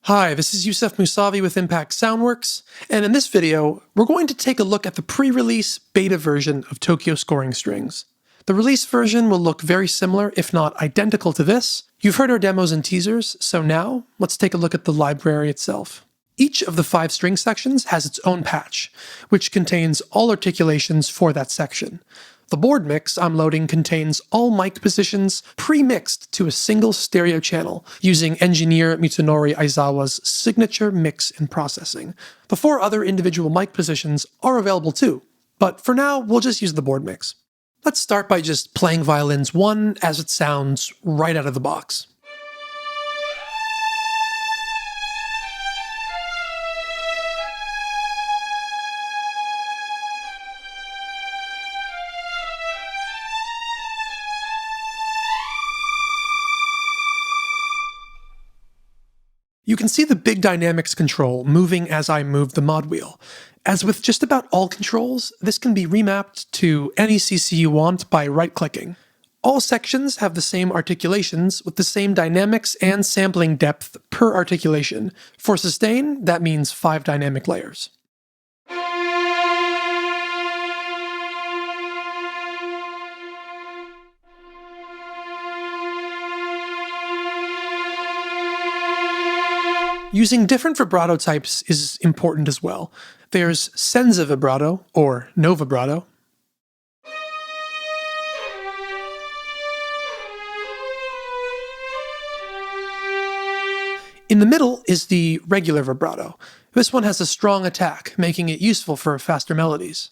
Hi, this is Youssef Moussavi with Impact Soundworks, and in this video, we're going to take a look at the pre-release beta version of Tokyo Scoring Strings. The release version will look very similar, if not identical to this. You've heard our demos and teasers, so now let's take a look at the library itself. Each of the 5 string sections has its own patch, which contains all articulations for that section. The board mix I'm loading contains all mic positions pre-mixed to a single stereo channel using engineer Mitsunori Aizawa's signature mix and processing. The 4 other individual mic positions are available too, but for now we'll just use the board mix. Let's start by just playing Violins I as it sounds right out of the box. You can see the big dynamics control moving as I move the mod wheel. As with just about all controls, this can be remapped to any CC you want by right-clicking. All sections have the same articulations with the same dynamics and sampling depth per articulation. For sustain, that means 5 dynamic layers. Using different vibrato types is important as well. There's senza vibrato, or no vibrato. In the middle is the regular vibrato. This one has a strong attack, making it useful for faster melodies.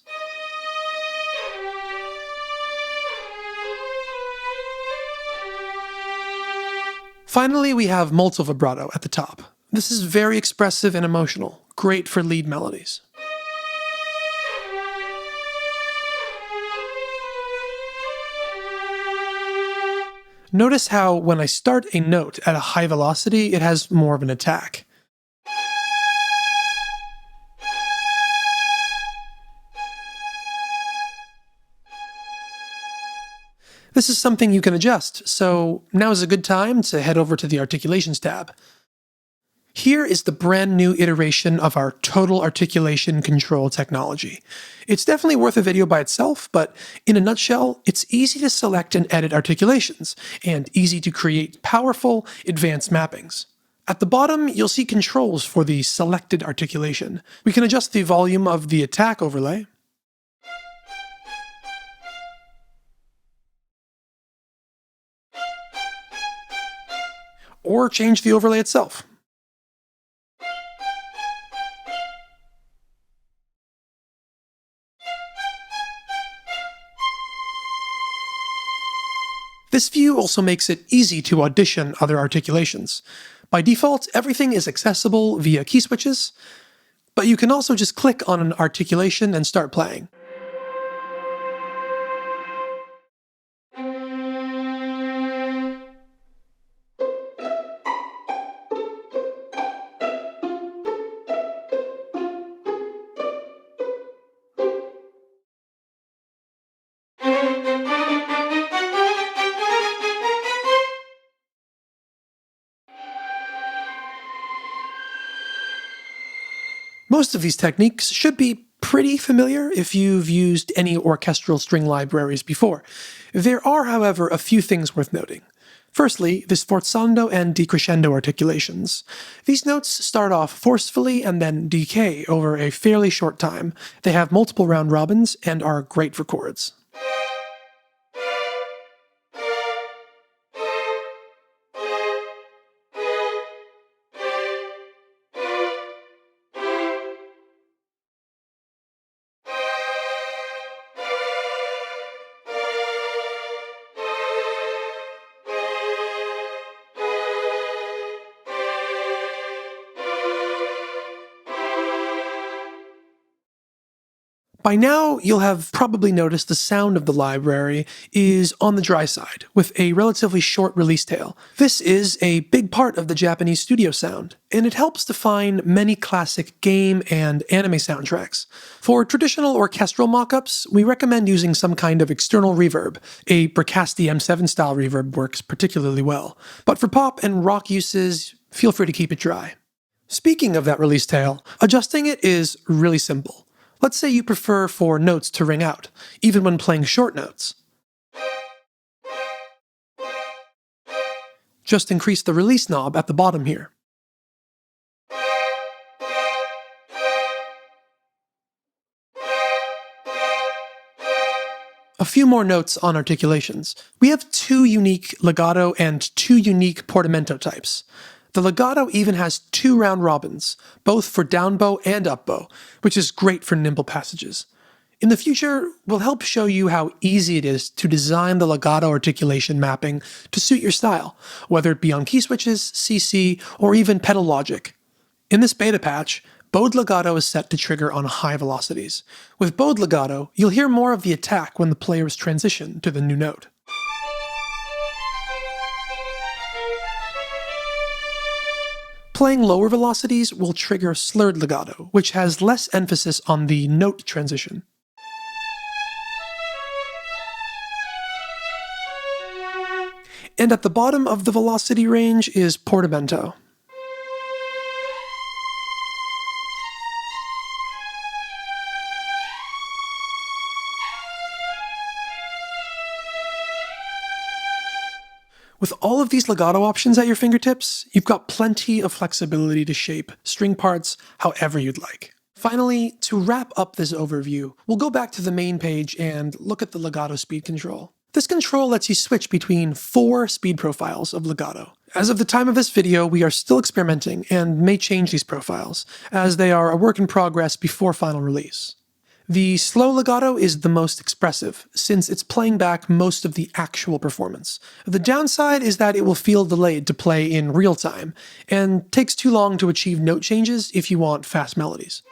Finally, we have molto vibrato at the top. This is very expressive and emotional, great for lead melodies. Notice how when I start a note at a high velocity, it has more of an attack. This is something you can adjust, so now is a good time to head over to the Articulations tab. Here is the brand new iteration of our total articulation control technology. It's definitely worth a video by itself, but in a nutshell, it's easy to select and edit articulations, and easy to create powerful, advanced mappings. At the bottom, you'll see controls for the selected articulation. We can adjust the volume of the attack overlay, or change the overlay itself. This view also makes it easy to audition other articulations. By default, everything is accessible via key switches, but you can also just click on an articulation and start playing. Most of these techniques should be pretty familiar if you've used any orchestral string libraries before. There are, however, a few things worth noting. Firstly, the sforzando and decrescendo articulations. These notes start off forcefully and then decay over a fairly short time. They have multiple round robins and are great for chords. By now, you'll have probably noticed the sound of the library is on the dry side, with a relatively short release tail. This is a big part of the Japanese studio sound, and it helps define many classic game and anime soundtracks. For traditional orchestral mockups, we recommend using some kind of external reverb. A Bricasti M7 style reverb works particularly well. But for pop and rock uses, feel free to keep it dry. Speaking of that release tail, adjusting it is really simple. Let's say you prefer for notes to ring out, even when playing short notes. Just increase the release knob at the bottom here. A few more notes on articulations. We have two unique legato and two unique portamento types. The legato even has two round robins, both for down bow and up bow, which is great for nimble passages. In the future, we'll help show you how easy it is to design the legato articulation mapping to suit your style, whether it be on key switches, CC, or even pedal logic. In this beta patch, bowed legato is set to trigger on high velocities. With bowed legato, you'll hear more of the attack when the players transition to the new note. Playing lower velocities will trigger slurred legato, which has less emphasis on the note transition. And at the bottom of the velocity range is portamento. With all of these legato options at your fingertips, you've got plenty of flexibility to shape string parts however you'd like. Finally, to wrap up this overview, we'll go back to the main page and look at the legato speed control. This control lets you switch between 4 speed profiles of legato. As of the time of this video, we are still experimenting and may change these profiles, as they are a work in progress before final release. The slow legato is the most expressive, since it's playing back most of the actual performance. The downside is that it will feel delayed to play in real time, and takes too long to achieve note changes if you want fast melodies.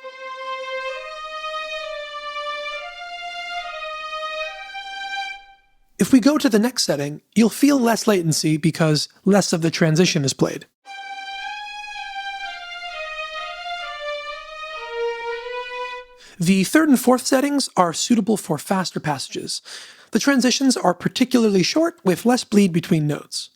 If we go to the next setting, you'll feel less latency because less of the transition is played. The third and fourth settings are suitable for faster passages. The transitions are particularly short, with less bleed between notes.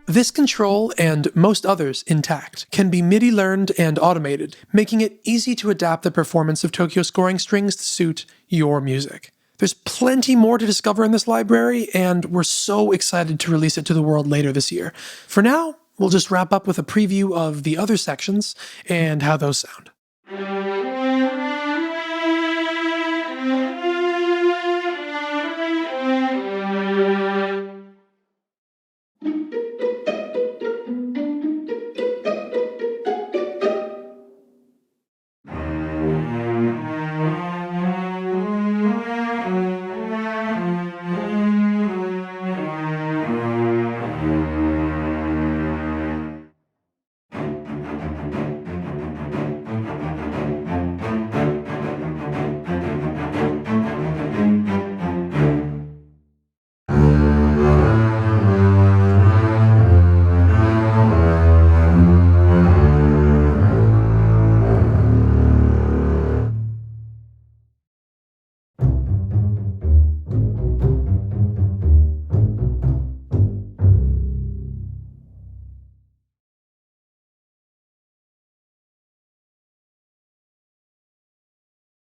This control, and most others intact, can be MIDI learned and automated, making it easy to adapt the performance of Tokyo scoring strings to suit your music. There's plenty more to discover in this library, and we're so excited to release it to the world later this year. For now, we'll just wrap up with a preview of the other sections and how those sound.